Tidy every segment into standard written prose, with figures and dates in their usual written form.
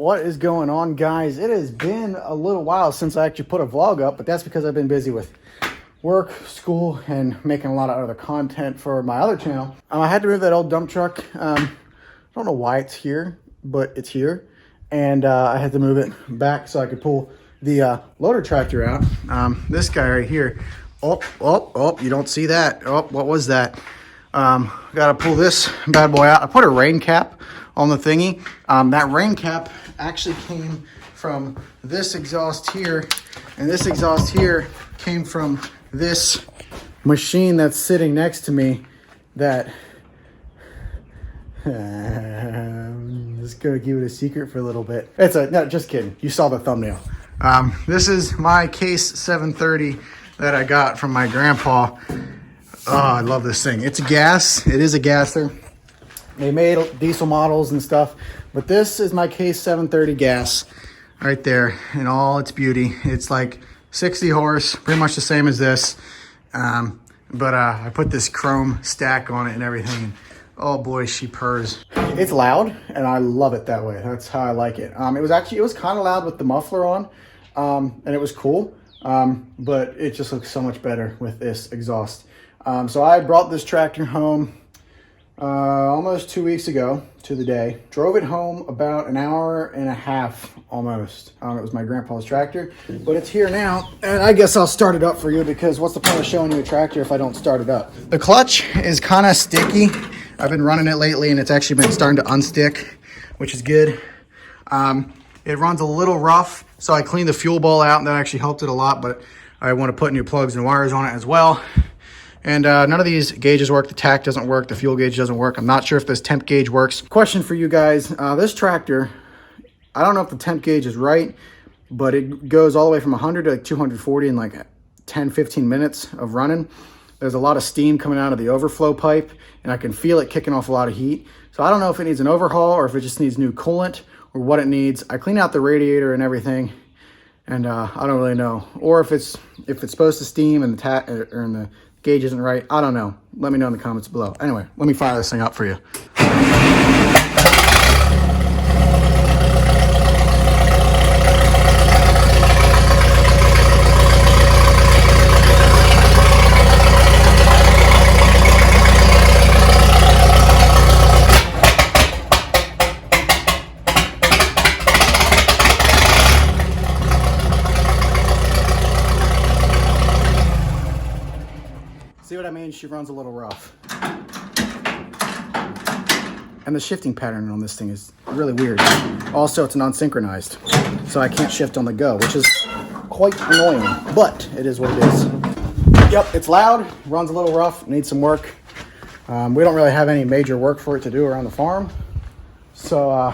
What is going on, guys? It has been a little while since I actually put a vlog up, but that's because I've been busy with work, school, and making a lot of other content for my other channel. I had to move that old dump truck. I don't know why it's here, but it's here. And I had to move it back so I could pull the loader tractor out. This guy right here. Oh, you don't see that. Oh, what was that? Got to pull this bad boy out. I put a rain cap on the thingy. That rain cap actually came from this exhaust here, and this exhaust here came from this machine that's sitting next to me that just gonna keep it a secret for a little bit. No, just kidding. You saw the thumbnail. This is my Case 730 that I got from my grandpa. Oh, I love this thing. It's a gas. It is a gasser. They made diesel models and stuff, but this is my Case 730 gas right there in all its beauty. It's like 60 horse, pretty much the same as this. But I put this chrome stack on it and everything. Oh boy, she purrs. It's loud, and I love it that way. That's how I like it. It was kind of loud with the muffler on, and it was cool. But it just looks so much better with this exhaust. So I brought this tractor home almost 2 weeks ago to the day. Drove it home about an hour and a half almost. It was my grandpa's tractor, but it's here now. And I guess I'll start it up for you, because what's the point of showing you a tractor if I don't start it up? The clutch is kind of sticky. I've been running it lately and it's actually been starting to unstick, which is good. It runs a little rough, so I cleaned the fuel ball out and that actually helped it a lot, but I want to put new plugs and wires on it as well. And none of these gauges work. The tach doesn't work. The fuel gauge doesn't work. I'm not sure if this temp gauge works. Question for you guys. This tractor, I don't know if the temp gauge is right, but it goes all the way from 100 to like 240 in like 10, 15 minutes of running. There's a lot of steam coming out of the overflow pipe, and I can feel it kicking off a lot of heat. So I don't know if it needs an overhaul or if it just needs new coolant or what it needs. I cleaned out the radiator and everything, and I don't really know. Or if it's supposed to steam and the gauge isn't right. I don't know. Let me know in the comments below. Anyway, let me fire this thing up for you. See what I mean? She runs a little rough. And the shifting pattern on this thing is really weird. Also, it's non-synchronized, so I can't shift on the go, which is quite annoying, but it is what it is. Yep, it's loud, runs a little rough, needs some work. We don't really have any major work for it to do around the farm, so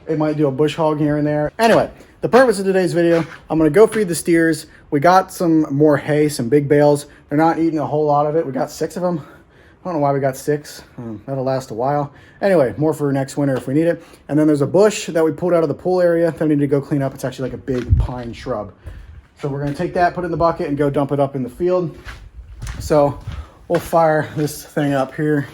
it might do a bush hog here and there. Anyway, the purpose of today's video, I'm gonna go feed the steers. We got some more hay, some big bales. They're not eating a whole lot of it. We got 6 of them. I don't know why we got 6. That'll last a while. Anyway, more for next winter if we need it. And then there's a bush that we pulled out of the pool area that we need to go clean up. It's actually like a big pine shrub. So we're gonna take that, put it in the bucket, and go dump it up in the field. So we'll fire this thing up here.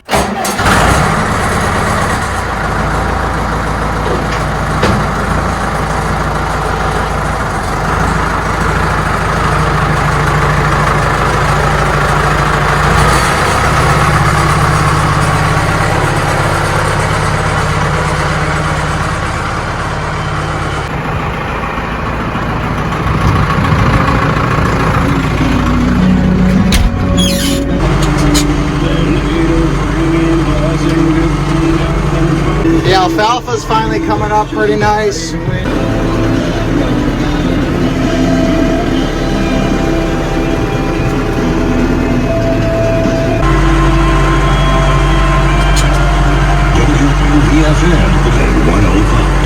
The alfalfa's finally coming up pretty nice. WPVFM 105.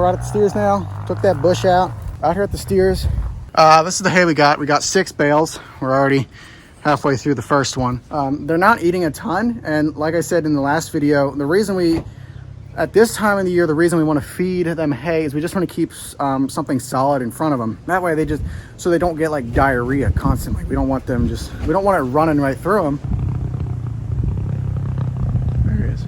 right at the steers now. Took that bush out here at the steers. This is the hay we got. We got 6 bales. We're already halfway through the first one. They're not eating a ton, and like I said in the last video, the reason we, at this time of the year, the reason we want to feed them hay is we just want to keep something solid in front of them. That way so they don't get like diarrhea constantly. We don't want them we don't want it running right through them. There it is.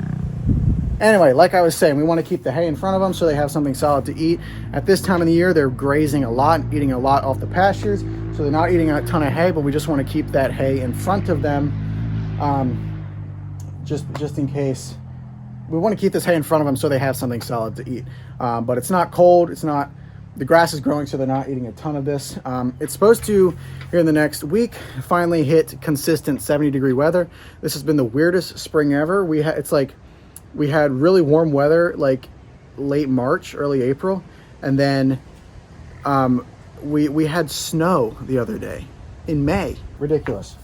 Anyway, like I was saying, we want to keep the hay in front of them so they have something solid to eat. At this time of the year, they're grazing a lot, eating a lot off the pastures. So they're not eating a ton of hay, but we just want to keep that hay in front of them, just in case. We want to keep this hay in front of them so they have something solid to eat. But it's not cold. The grass is growing, so they're not eating a ton of this. It's supposed to, here in the next week, finally hit consistent 70-degree weather. This has been the weirdest spring ever. We had really warm weather like late March, early April, and then we had snow the other day in May. Ridiculous.